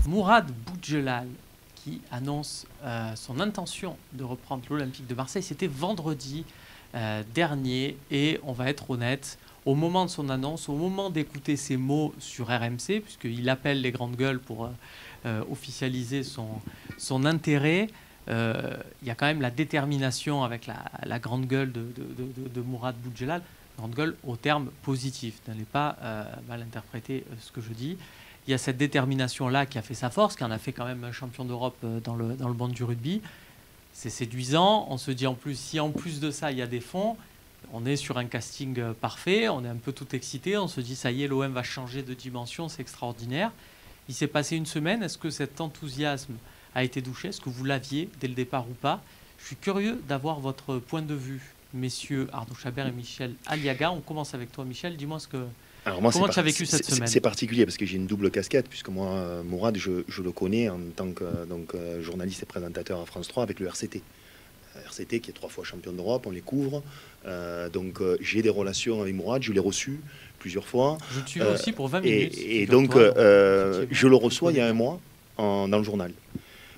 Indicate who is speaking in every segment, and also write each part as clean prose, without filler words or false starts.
Speaker 1: Mourad Boudjelal qui annonce son intention de reprendre l'Olympique de Marseille. C'était vendredi dernier et on va être honnête, au moment de son annonce, au moment d'écouter ses mots sur RMC, puisqu'il appelle les grandes gueules pour officialiser son intérêt, il y a quand même la détermination avec la grande gueule de Mourad Boudjelal, grande gueule au terme positif, n'allez pas mal interpréter ce que je dis. Il y a cette détermination-là qui a fait sa force, qui en a fait quand même un champion d'Europe dans le monde du rugby. C'est séduisant. On se dit en plus, si en plus de ça, il y a des fonds, on est sur un casting parfait. On est un peu tout excité. On se dit, ça y est, l'OM va changer de dimension. C'est extraordinaire. Il s'est passé une semaine. Est-ce que cet enthousiasme a été douché? Est-ce que vous l'aviez dès le départ ou pas? Je suis curieux d'avoir votre point de vue, messieurs Arnaud Chabert et Michel Aliaga. On commence avec toi, Michel. Dis-moi comment tu as vécu cette semaine?
Speaker 2: C'est particulier parce que j'ai une double casquette, puisque moi, Mourad, je le connais en tant que journaliste et présentateur à France 3 avec le RCT. RCT qui est 3 fois champion d'Europe, on les couvre. J'ai des relations avec Mourad, je l'ai reçu plusieurs fois.
Speaker 1: Je te suivais aussi pour 20 minutes.
Speaker 2: Et donc, je le reçois il y a un mois dans le journal.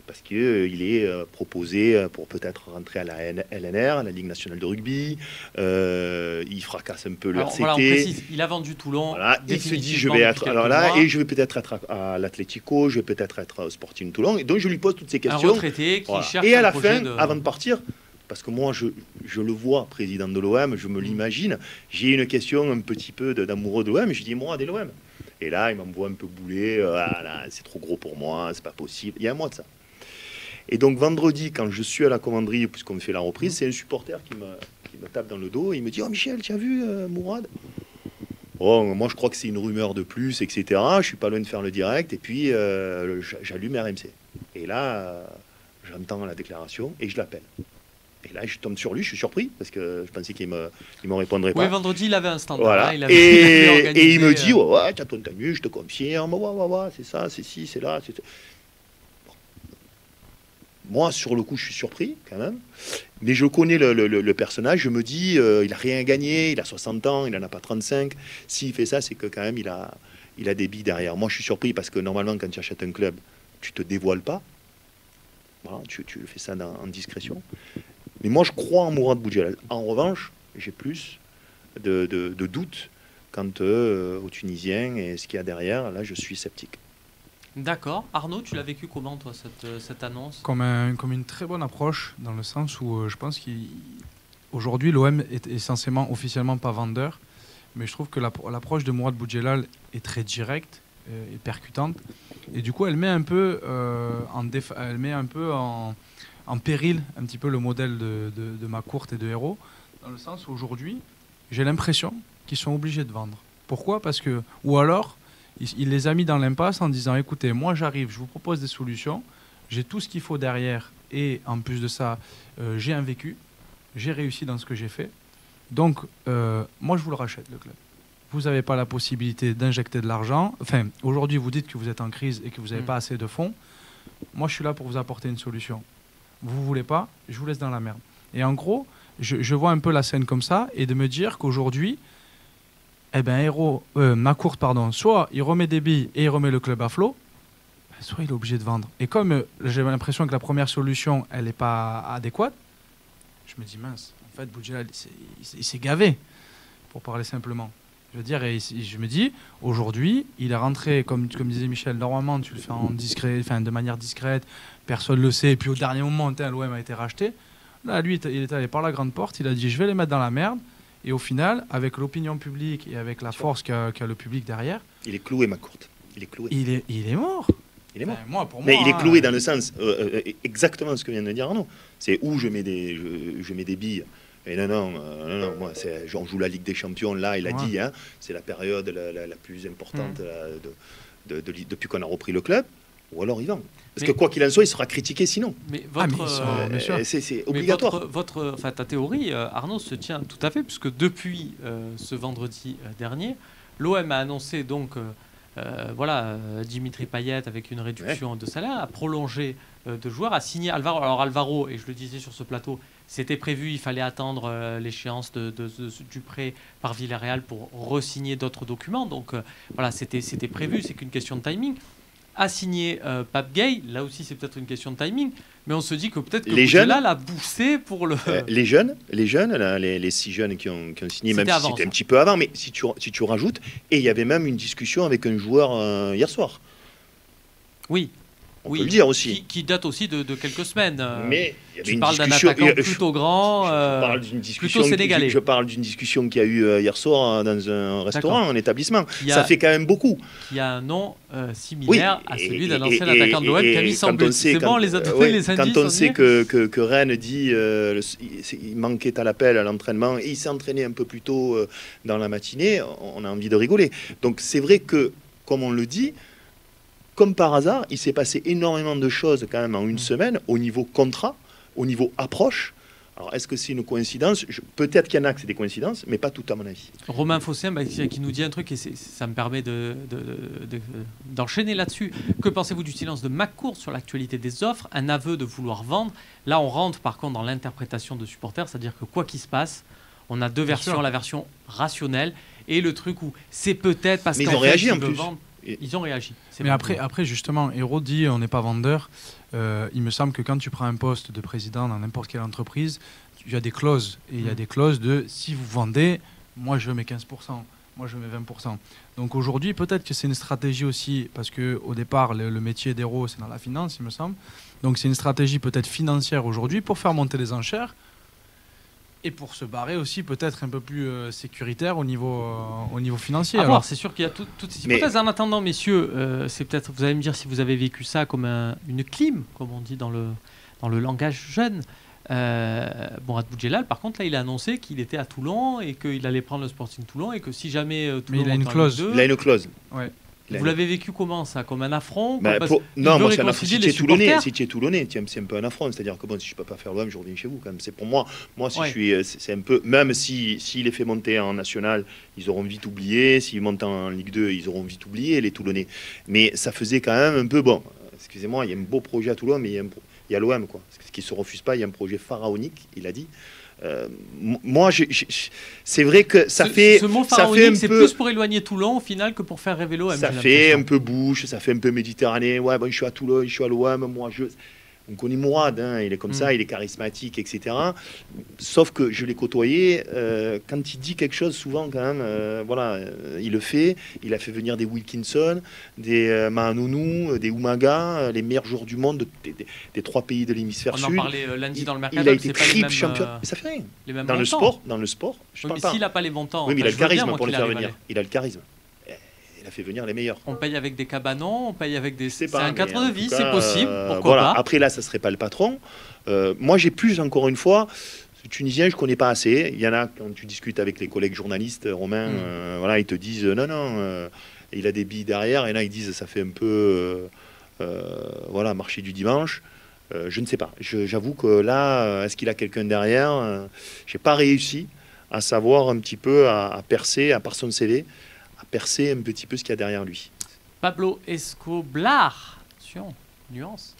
Speaker 2: Parce qu'il est proposé pour peut-être rentrer à la LNR, à la Ligue nationale de rugby. Il fracasse un peu le RCT.
Speaker 1: Voilà, on précise, il a vendu Toulon.
Speaker 2: Voilà, il se dit, je vais être là, et je vais peut-être être à l'Atlético, je vais peut-être être au Sporting Toulon. Et donc, je lui pose toutes ces questions.
Speaker 1: Un retraité qui cherche
Speaker 2: et à la
Speaker 1: fin,
Speaker 2: avant de partir, parce que moi, je le vois, président de l'OM, je me l'imagine, j'ai une question un petit peu d'amoureux de l'OM, je dis, moi, dès l'OM. Et là, il m'envoie un peu bouler, c'est trop gros pour moi, c'est pas possible. Il y a un mois de ça. Et donc vendredi, quand je suis à la commanderie, puisqu'on me fait la reprise, c'est un supporter qui me tape dans le dos et il me dit « Oh Michel, tu as vu Mourad ?» Oh, moi je crois que c'est une rumeur de plus, etc. Je suis pas loin de faire le direct et puis j'allume RMC. Et là, j'entends la déclaration et je l'appelle. Et là, je tombe sur lui, je suis surpris parce que je pensais qu'il me répondrait pas.
Speaker 1: Oui, vendredi, il avait un standard.
Speaker 2: Voilà.
Speaker 1: Hein,
Speaker 2: et il me dit ouais, tu as ton tenue, je te confirme. Ouais, c'est ça, c'est ci, c'est là. Moi, sur le coup, je suis surpris quand même. Mais je connais le personnage. Je me dis, il n'a rien gagné. Il a 60 ans, il n'en a pas 35. S'il fait ça, c'est que quand même, il a des billes derrière. Moi, je suis surpris parce que normalement, quand tu achètes un club, tu ne te dévoiles pas. Voilà, tu fais ça en discrétion. Mais moi, je crois en Mourad Boudjelal. En revanche, j'ai plus de doutes quant aux Tunisiens et ce qu'il y a derrière. Là, je suis sceptique.
Speaker 1: D'accord. Arnaud, tu l'as vécu comment, toi, cette annonce?
Speaker 3: Comme une très bonne approche, dans le sens où je pense qu'aujourd'hui, l'OM est essentiellement, officiellement pas vendeur, mais je trouve que l'approche de Mourad Boudjelal est très directe et percutante. Et du coup, elle met un peu, en péril un petit peu le modèle de McCourt et de Hérault, dans le sens où aujourd'hui, j'ai l'impression qu'ils sont obligés de vendre. Pourquoi? Parce que, ou alors, il les a mis dans l'impasse en disant écoutez, moi j'arrive, je vous propose des solutions, j'ai tout ce qu'il faut derrière et en plus de ça, j'ai un vécu, j'ai réussi dans ce que j'ai fait. Donc, moi je vous le rachète, le club. Vous n'avez pas la possibilité d'injecter de l'argent. Enfin, aujourd'hui vous dites que vous êtes en crise et que vous n'avez pas assez de fonds. Moi je suis là pour vous apporter une solution. Vous ne voulez pas, je vous laisse dans la merde. Et en gros, je vois un peu la scène comme ça et de me dire qu'aujourd'hui, McCourt, soit il remet des billes et il remet le club à flot, soit il est obligé de vendre. Et comme j'ai l'impression que la première solution, elle n'est pas adéquate, je me dis mince, en fait, Boudjelal, il s'est gavé, pour parler simplement. Je veux dire, et je me dis, aujourd'hui, il est rentré, comme disait Michel, normalement, tu le fais de manière discrète, personne ne le sait, et puis au dernier moment, l'OM a été racheté. Là, lui, il est allé par la grande porte, il a dit, je vais les mettre dans la merde. Et au final, avec l'opinion publique et avec la force qu'a le public derrière...
Speaker 2: Il est cloué, McCourt. Il est cloué.
Speaker 3: Il est mort.
Speaker 2: Il est mort.
Speaker 3: Pour
Speaker 2: mais
Speaker 3: moi,
Speaker 2: il est cloué dans le sens... exactement ce que vient de dire Arnaud. C'est où je mets des billes. Et non, moi, on joue la Ligue des Champions, là, il a dit, hein, c'est la période la plus importante depuis qu'on a repris le club. Ou alors il vend. Parce que quoi qu'il en soit, il sera critiqué sinon.
Speaker 1: Mais
Speaker 2: c'est obligatoire.
Speaker 1: Ta théorie, Arnaud, se tient tout à fait, puisque depuis ce vendredi dernier, l'OM a annoncé donc, Dimitri Payet avec une réduction de salaire, a prolongé de joueurs, a signé Alvaro. Alors Alvaro, et je le disais sur ce plateau, c'était prévu, il fallait attendre l'échéance du prêt par Villarreal pour re-signer d'autres documents. Donc c'était prévu, c'est qu'une question de timing. a signé Pape Gueye. Là aussi, c'est peut-être une question de timing. Mais on se dit que peut-être que
Speaker 2: Les jeunes,
Speaker 1: Boudjelal l'a poussé pour le...
Speaker 2: les jeunes, là, les 6 jeunes qui ont signé, même
Speaker 1: C'était
Speaker 2: si
Speaker 1: avant,
Speaker 2: c'était
Speaker 1: ça.
Speaker 2: un petit peu avant, mais si tu rajoutes, et il y avait même une discussion avec un joueur hier soir.
Speaker 1: Oui.
Speaker 2: On peut le dire aussi.
Speaker 1: Qui date aussi de quelques semaines.
Speaker 2: Mais il y avait
Speaker 1: Tu
Speaker 2: une
Speaker 1: parles d'un
Speaker 2: discussion.
Speaker 1: attaquant plutôt grand,
Speaker 2: Je parle d'une discussion.
Speaker 1: plutôt sénégalais.
Speaker 2: Je parle d'une discussion qu'il y a eu hier soir dans un restaurant, un établissement. Ça fait quand même beaucoup.
Speaker 1: Qui a un nom similaire à celui d'un ancien
Speaker 2: et-
Speaker 1: attaquant de l'OM qui a mis
Speaker 2: et
Speaker 1: 100
Speaker 2: quand
Speaker 1: buts.
Speaker 2: on sait-
Speaker 1: C'est
Speaker 2: quand-
Speaker 1: bon, on les a donnés,
Speaker 2: ouais,
Speaker 1: les indices.
Speaker 2: Quand on
Speaker 1: on
Speaker 2: sait
Speaker 1: y est.
Speaker 2: que Rennes dit il manquait à l'appel à l'entraînement et il s'est entraîné un peu plus tôt dans la matinée, on a envie de rigoler. Donc c'est vrai que, comme on le dit, comme par hasard, il s'est passé énormément de choses quand même en une semaine au niveau contrat, au niveau approche. Alors, est-ce que c'est une coïncidence? Peut-être qu'il y en a que c'est des coïncidences, mais pas tout à mon avis.
Speaker 1: Romain Fossien qui nous dit un truc et ça me permet d'enchaîner là-dessus. Que pensez-vous du silence de McCourt sur l'actualité des offres? Un aveu de vouloir vendre. Là, on rentre par contre dans l'interprétation de supporters, c'est-à-dire que quoi qu'il se passe, on a deux versions,
Speaker 3: sûr.
Speaker 1: la version rationnelle et le truc où c'est peut-être parce
Speaker 2: Mais ils
Speaker 1: qu'en
Speaker 2: ont réagi
Speaker 1: fait,
Speaker 2: en
Speaker 1: il veut
Speaker 2: plus.
Speaker 1: vendre. Ils ont réagi. C'est
Speaker 3: Mais
Speaker 1: bon.
Speaker 3: après, justement, Hérault dit on n'est pas vendeur. Il me semble que quand tu prends un poste de président dans n'importe quelle entreprise, il y a des clauses. Et il y a des clauses de si vous vendez, moi je mets 15%, moi je mets 20%. Donc aujourd'hui, peut-être que c'est une stratégie aussi, parce qu'au départ, le métier d'Hérault, c'est dans la finance, il me semble. Donc c'est une stratégie peut-être financière aujourd'hui pour faire monter les enchères. Et pour se barrer aussi peut-être un peu plus sécuritaire au niveau financier.
Speaker 1: À
Speaker 3: Alors,
Speaker 1: voir, c'est sûr qu'il y a toutes ces hypothèses. En attendant, messieurs, c'est peut-être, vous allez me dire si vous avez vécu ça comme une clim, comme on dit dans le langage jeune. Mourad Boudjelal, par contre, là, il a annoncé qu'il était à Toulon et qu'il allait prendre le Sporting Toulon et que si jamais Toulon
Speaker 3: il a une
Speaker 1: monte en
Speaker 3: clause.
Speaker 1: Ligue 2,
Speaker 2: Il a une clause.
Speaker 3: ouais.
Speaker 2: Il a
Speaker 1: vous
Speaker 2: une-
Speaker 1: l'avez vécu comment ça? Comme un affront
Speaker 2: Bah,
Speaker 1: Parce
Speaker 2: pour-
Speaker 1: qu'il
Speaker 2: Non,
Speaker 1: veut
Speaker 2: moi, c'est un affront.
Speaker 1: réconcilier
Speaker 2: Si
Speaker 1: les
Speaker 2: tu es Toulonnais,
Speaker 1: supporters.
Speaker 2: c'est un peu un affront. C'est-à-dire que bon, si je peux pas faire l'OM, je reviens chez vous. Quand même. C'est pour moi. Moi, si
Speaker 1: Ouais.
Speaker 2: je suis, c'est un peu. Même s'il est fait monter en national, ils auront vite oublié. S'ils montent en Ligue 2, ils auront vite oublié les Toulonnais. Mais ça faisait quand même un peu bon. Excusez-moi, il y a un beau projet à Toulon, mais il y a l'OM, quoi. Ce qui se refuse pas. Il y a un projet pharaonique. Il a dit. Moi, c'est vrai que ça fait.
Speaker 1: Ce mot
Speaker 2: ça fait un
Speaker 1: pharaonique, c'est
Speaker 2: peu.
Speaker 1: plus pour éloigner Toulon au final que pour faire rêver l'OM.
Speaker 2: Ça
Speaker 1: j'ai
Speaker 2: fait
Speaker 1: l'impression.
Speaker 2: un peu bouche, ça fait un peu Méditerranée. Ouais, bon, je suis à Toulon, je suis à l'OM, moi je. On connaît Mourad, hein, il est comme ça, il est charismatique, etc. Sauf que je l'ai côtoyé, quand il dit quelque chose, souvent quand même, il le fait. Il a fait venir des Wilkinson, des Mahanounou, des Umaga, les meilleurs joueurs du monde des 3 pays de l'hémisphère
Speaker 1: On en
Speaker 2: sud.
Speaker 1: parlait lundi dans le mercato.
Speaker 2: Il a été
Speaker 1: c'est pas les
Speaker 2: triple
Speaker 1: mêmes,
Speaker 2: champion. Mais ça fait rien.
Speaker 1: les mêmes
Speaker 2: Dans le
Speaker 1: montants.
Speaker 2: sport, je
Speaker 1: Oui,
Speaker 2: parle
Speaker 1: mais
Speaker 2: pas.
Speaker 1: s'il n'a pas les montants,
Speaker 2: Oui, mais il a le
Speaker 1: je veux bien,
Speaker 2: charisme
Speaker 1: moi,
Speaker 2: pour le
Speaker 1: qu'il
Speaker 2: faire
Speaker 1: arrive à
Speaker 2: venir.
Speaker 1: aller.
Speaker 2: Il a le charisme. Il a fait venir les meilleurs.
Speaker 1: On paye avec des cabanons, on paye avec des.
Speaker 2: Je sais
Speaker 1: C'est
Speaker 2: pas,
Speaker 1: un
Speaker 2: mais
Speaker 1: cadre
Speaker 2: en
Speaker 1: de
Speaker 2: tout
Speaker 1: vie,
Speaker 2: cas,
Speaker 1: c'est possible. Pourquoi
Speaker 2: voilà.
Speaker 1: pas?
Speaker 2: Après, là, ça serait pas le patron. Moi, j'ai plus, encore une fois, ce Tunisien, je connais pas assez. Il y en a, quand tu discutes avec les collègues journalistes, Romain, voilà, ils te disent non, il a des billes derrière. Et là, ils disent ça fait un peu, voilà, marché du dimanche. Je ne sais pas. J'avoue que là, est-ce qu'il a quelqu'un derrière? J'ai pas réussi à savoir un petit peu, à percer, à part son CV, à percer un petit peu ce qu'il y a derrière lui.
Speaker 1: Pablo Escobar. Attention, nuance.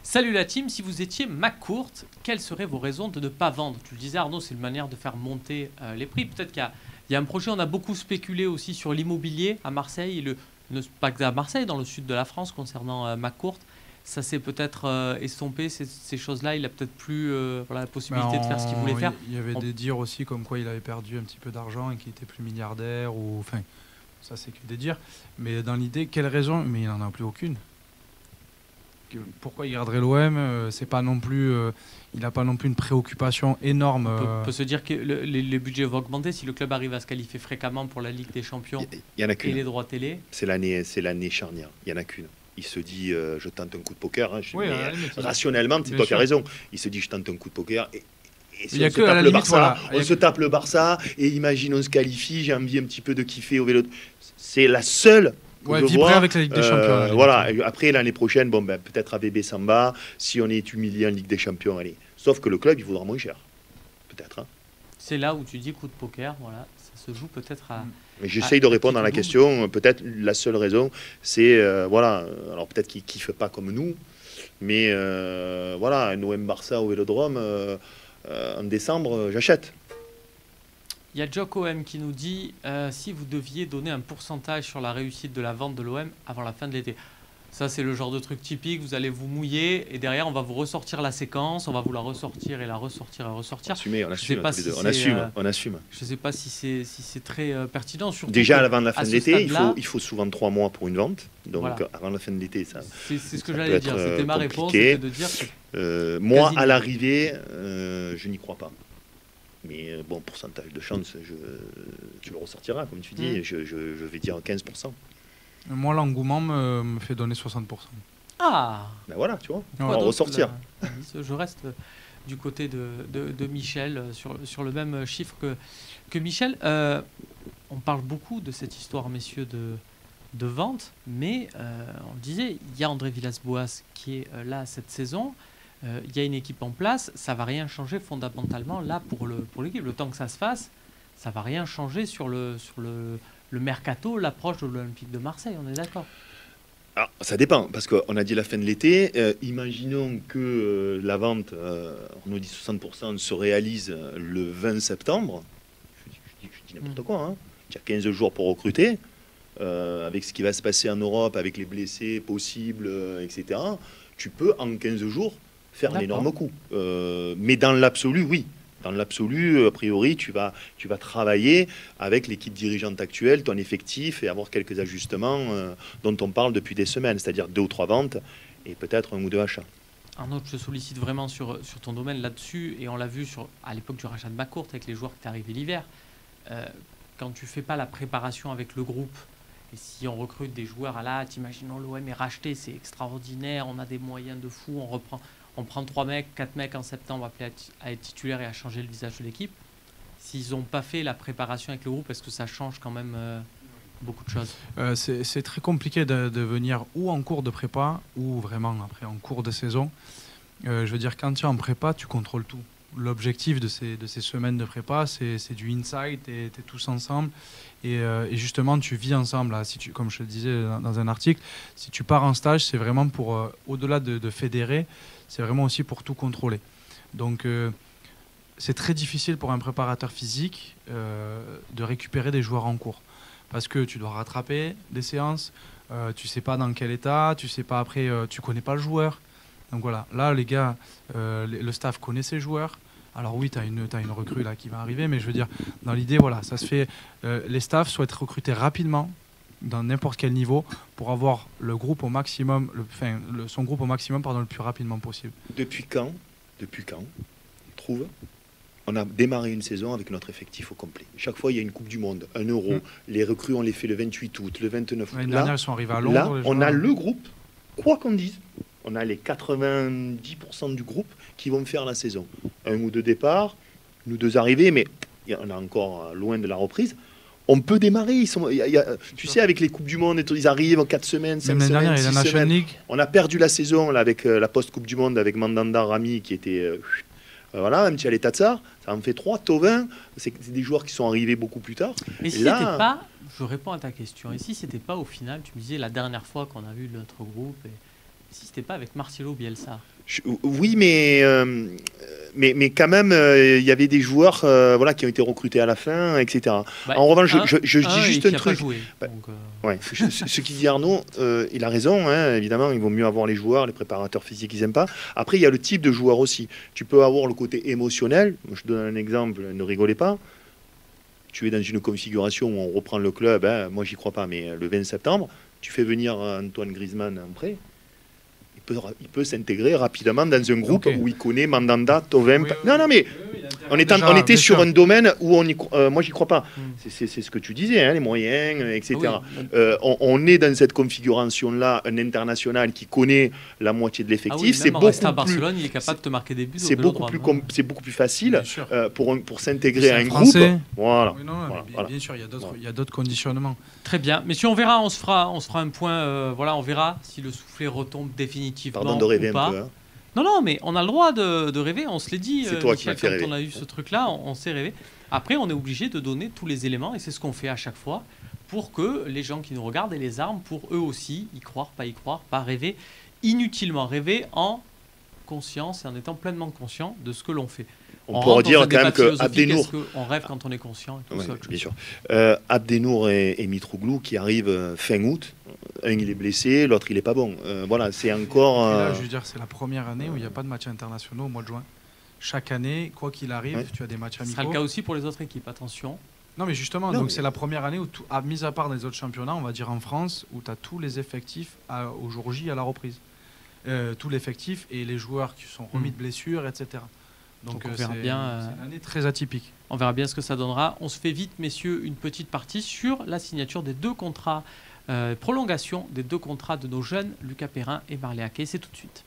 Speaker 1: Salut la team, si vous étiez McCourt, quelles seraient vos raisons de ne pas vendre? Tu le disais Arnaud, c'est une manière de faire monter les prix. Peut-être qu'il y a un projet, on a beaucoup spéculé aussi sur l'immobilier à Marseille, pas que à Marseille, dans le sud de la France concernant McCourt. Ça s'est peut-être estompé, ces choses-là. Il a peut-être plus la possibilité de faire ce qu'il voulait faire.
Speaker 3: Il y avait des dires aussi comme quoi il avait perdu un petit peu d'argent et qu'il était plus milliardaire. Enfin, ça c'est que des dires. Mais dans l'idée, quelle raison? Mais il n'en a plus aucune. Pourquoi il garderait l'OM? C'est pas non plus, il n'a pas non plus une préoccupation énorme.
Speaker 1: On peut se dire que les budgets vont augmenter si le club arrive à se qualifier fréquemment pour la Ligue des Champions
Speaker 2: Il y en a
Speaker 1: et
Speaker 2: qu'une.
Speaker 1: les droits télé.
Speaker 2: C'est l'année charnière. Il y en a qu'une. Il se dit, je tente un coup de poker. Hein,
Speaker 3: Oui,
Speaker 2: mais,
Speaker 3: à la limite,
Speaker 2: rationnellement, c'est
Speaker 3: bien
Speaker 2: toi qui as
Speaker 3: sûr.
Speaker 2: raison. Il se dit, je tente un coup de poker. Et si
Speaker 3: Il y a
Speaker 2: on se
Speaker 3: que, à la
Speaker 2: tape le
Speaker 3: limite,
Speaker 2: Barça,
Speaker 3: voilà.
Speaker 2: on se tape le Barça, et imagine, on se qualifie. J'ai envie un petit peu de kiffer au vélo. C'est la seule. que
Speaker 3: Ouais,
Speaker 2: je
Speaker 3: vibrer
Speaker 2: vois.
Speaker 3: avec la Ligue des Champions. à la limite.
Speaker 2: Voilà. Et après, l'année prochaine, bon, ben, peut-être à bébé Samba. Si on est humilié en Ligue des Champions, allez. Sauf que le club, il vaudra moins cher. Peut-être. Hein.
Speaker 1: C'est là où tu dis coup de poker. Voilà, ça se joue peut-être à.
Speaker 2: Mais j'essaye de répondre à la
Speaker 1: double.
Speaker 2: question. Peut-être la seule raison, c'est voilà. Alors peut-être qu'ils kiffent pas comme nous, mais voilà, un OM Barça au Vélodrome en décembre, j'achète.
Speaker 1: Il y a Joko M qui nous dit si vous deviez donner un pourcentage sur la réussite de la vente de l'OM avant la fin de l'été. Ça, c'est le genre de truc typique. Vous allez vous mouiller et derrière, on va vous ressortir la séquence. On va vous la ressortir et la ressortir et ressortir.
Speaker 2: Assumer, on
Speaker 1: Je sais
Speaker 2: assume,
Speaker 1: pas
Speaker 2: tous les
Speaker 1: si
Speaker 2: deux.
Speaker 1: c'est,
Speaker 2: On assume.
Speaker 1: Je ne sais pas si c'est très pertinent. Surtout
Speaker 2: Déjà,
Speaker 1: que,
Speaker 2: avant la fin
Speaker 1: à
Speaker 2: de
Speaker 1: ce
Speaker 2: l'été,
Speaker 1: stade-là,
Speaker 2: il faut souvent 3 mois pour une vente. Donc,
Speaker 1: Voilà.
Speaker 2: avant la fin de l'été, ça.
Speaker 1: c'est ce que
Speaker 2: ça
Speaker 1: j'allais
Speaker 2: peut
Speaker 1: dire.
Speaker 2: être,
Speaker 1: C'était ma réponse,
Speaker 2: compliqué.
Speaker 1: c'était de dire que
Speaker 2: Moi,
Speaker 1: Quasi
Speaker 2: à
Speaker 1: nul.
Speaker 2: l'arrivée, je n'y crois pas. Mais bon, pourcentage de chance, tu le ressortiras, comme tu dis. Je vais dire 15%.
Speaker 3: Moi, l'engouement me fait donner 60%.
Speaker 1: ah.
Speaker 2: Ben voilà, tu vois, on
Speaker 1: Quoi
Speaker 2: va
Speaker 1: d'autre,
Speaker 2: ressortir.
Speaker 1: Je reste du côté de Michel sur le même chiffre que Michel. On parle beaucoup de cette histoire, messieurs, de vente, mais on le disait, il y a André Villas-Boas qui est là cette saison. Il y a une équipe en place. Ça va rien changer fondamentalement là pour l'équipe. Le temps que ça se fasse, ça va rien changer sur le mercato, l'approche de l'Olympique de Marseille. On est d'accord?
Speaker 2: Alors, ça dépend, parce qu'on a dit la fin de l'été. Imaginons que la vente, on nous dit 60%, se réalise le 20 septembre. Je dis n'importe quoi. Hein. Il y a 15 jours pour recruter. Avec ce qui va se passer en Europe, avec les blessés possibles, etc. Tu peux, en 15 jours, faire un
Speaker 1: D'accord.
Speaker 2: énorme coup. Mais dans l'absolu, oui. Dans l'absolu, a priori, tu vas travailler avec l'équipe dirigeante actuelle, ton effectif, et avoir quelques ajustements dont on parle depuis des semaines, c'est-à-dire 2 ou 3 ventes et peut-être 1 ou 2 achats.
Speaker 1: Arnaud, je te sollicite vraiment sur ton domaine là-dessus, et on l'a vu à l'époque du rachat de McCourt avec les joueurs qui étaient arrivés l'hiver. Quand tu fais pas la préparation avec le groupe, et si on recrute des joueurs à la hâte, imaginons l'OM est racheté, c'est extraordinaire, on a des moyens de fou, on prend 3 mecs, 4 mecs en septembre appelés à être titulaires et à changer le visage de l'équipe. S'ils n'ont pas fait la préparation avec le groupe, est-ce que ça change quand même beaucoup de choses?
Speaker 3: C'est très compliqué de venir ou en cours de prépa ou vraiment après en cours de saison. Je veux dire, quand tu es en prépa, tu contrôles tout. L'objectif de ces semaines de prépa, c'est du insight, tu es tous ensemble et justement tu vis ensemble. Là, comme je le disais dans un article, si tu pars en stage, c'est vraiment pour, au-delà de fédérer, c'est vraiment aussi pour tout contrôler. Donc c'est très difficile pour un préparateur physique de récupérer des joueurs en cours parce que tu dois rattraper des séances, tu sais pas dans quel état, tu sais pas après, tu connais pas le joueur. Donc voilà, là les gars, le staff connaît ses joueurs. Alors oui, tu as une recrue là qui va arriver, mais je veux dire, dans l'idée, voilà, ça se fait. Les staffs souhaitent recruter rapidement dans n'importe quel niveau pour avoir le groupe au maximum, son groupe au maximum, le plus rapidement possible.
Speaker 2: Depuis quand, trouve, on a démarré une saison avec notre effectif au complet. Chaque fois, il y a une Coupe du Monde, un Euro. Les recrues, on les fait le 28 août, le 29 août.
Speaker 3: L'année dernière, ils sont arrivés à Londres.
Speaker 2: Là,
Speaker 3: les
Speaker 2: on
Speaker 3: joueurs.
Speaker 2: a le groupe, quoi qu'on dise. On a les 90% du groupe qui vont faire la saison. 1 ou 2 départs, nous 2 arrivés, mais on est encore loin de la reprise. On peut démarrer. Tu sais, avec les Coupes du Monde, ils arrivent en 4 semaines, 5
Speaker 3: Même l'année
Speaker 2: semaines,
Speaker 3: dernière, il y a
Speaker 2: 6
Speaker 3: la National
Speaker 2: semaines.
Speaker 3: League.
Speaker 2: On a perdu la saison là, avec la post-Coupe du Monde, avec Mandanda, Rami, qui était... voilà, un petit Tatsar, ça en fait 3. Tovin, c'est des joueurs qui sont arrivés beaucoup plus tard.
Speaker 1: Mais si
Speaker 2: là,
Speaker 1: c'était pas, je réponds à ta question, et si c'était pas au final, tu me disais la dernière fois qu'on a vu notre groupe, et si c'était pas avec Marcelo Bielsa?
Speaker 2: Oui, mais quand même, il y avait des joueurs voilà, qui ont été recrutés à la fin, etc.
Speaker 1: Bah,
Speaker 2: en revanche, je dis juste un truc.
Speaker 1: Joué,
Speaker 2: Bah,
Speaker 1: donc,
Speaker 2: ouais, ce qu'il dit Arnaud, il a raison, hein, évidemment, il vaut mieux avoir les joueurs, les préparateurs physiques, ils n'aiment pas. Après, il y a le type de joueur aussi. Tu peux avoir le côté émotionnel. Je donne un exemple, ne rigolez pas. Tu es dans une configuration où on reprend le club, hein, moi j'y crois pas, mais le 20 septembre, tu fais venir Antoine Griezmann en prêt. Il peut s'intégrer rapidement dans un groupe où il connaît Mandanda, Tovin. Non, mais on était sur un domaine où moi, j'y crois pas. C'est ce que tu disais, hein, les moyens, etc. On est dans cette configuration-là, un international qui connaît la moitié de l'effectif.
Speaker 1: C'est beaucoup plus... à Barcelone, il est capable de te marquer des buts.
Speaker 2: C'est beaucoup plus facile pour s'intégrer à un groupe. Voilà.
Speaker 3: Bien sûr, il y a d'autres conditionnements.
Speaker 1: Très bien. Messieurs, on verra, on se fera un point. Voilà, on verra si le soufflet retombe définitivement.
Speaker 2: Pardon de rêver
Speaker 1: ou pas.
Speaker 2: un peu. Hein.
Speaker 1: Non, mais on a le droit de rêver. On se l'est dit.
Speaker 2: C'est toi qui m'as fait rêver.
Speaker 1: Quand on a eu ce truc-là, on s'est rêvé. Après, on est obligé de donner tous les éléments, et c'est ce qu'on fait à chaque fois, pour que les gens qui nous regardent aient les armes pour eux aussi y croire, pas rêver inutilement, rêver en conscience et en étant pleinement conscient de ce que l'on fait.
Speaker 2: On peut dire quand même que Abdenour...
Speaker 1: On rêve quand on est conscient et tout ça.
Speaker 2: Bien sûr. Abdenour et Mitroglou qui arrivent fin août, Un, il est blessé, l'autre, il est pas bon. Voilà, c'est encore...
Speaker 3: Et là, je veux dire, c'est la première année où il n'y a pas de matchs internationaux au mois de juin. Chaque année, quoi qu'il arrive,
Speaker 2: Ouais.
Speaker 3: tu as des matchs
Speaker 1: Ce
Speaker 3: amicaux.
Speaker 1: sera le cas aussi pour les autres équipes, attention.
Speaker 3: Non, mais justement,
Speaker 2: Non,
Speaker 3: donc
Speaker 2: mais-
Speaker 3: c'est la première année où, mis à part dans les autres championnats, on va dire en France, où tu as tous les effectifs au jour J à la reprise. Tout l'effectif et les joueurs qui sont remis de blessures, etc.
Speaker 1: Donc, on verra bien,
Speaker 3: c'est une année très atypique.
Speaker 1: On verra bien ce que ça donnera. On se fait vite, messieurs, une petite partie sur la signature des 2 contrats, prolongation des 2 contrats de nos jeunes, Lucas Perrin et Marley Haquet. C'est tout de suite.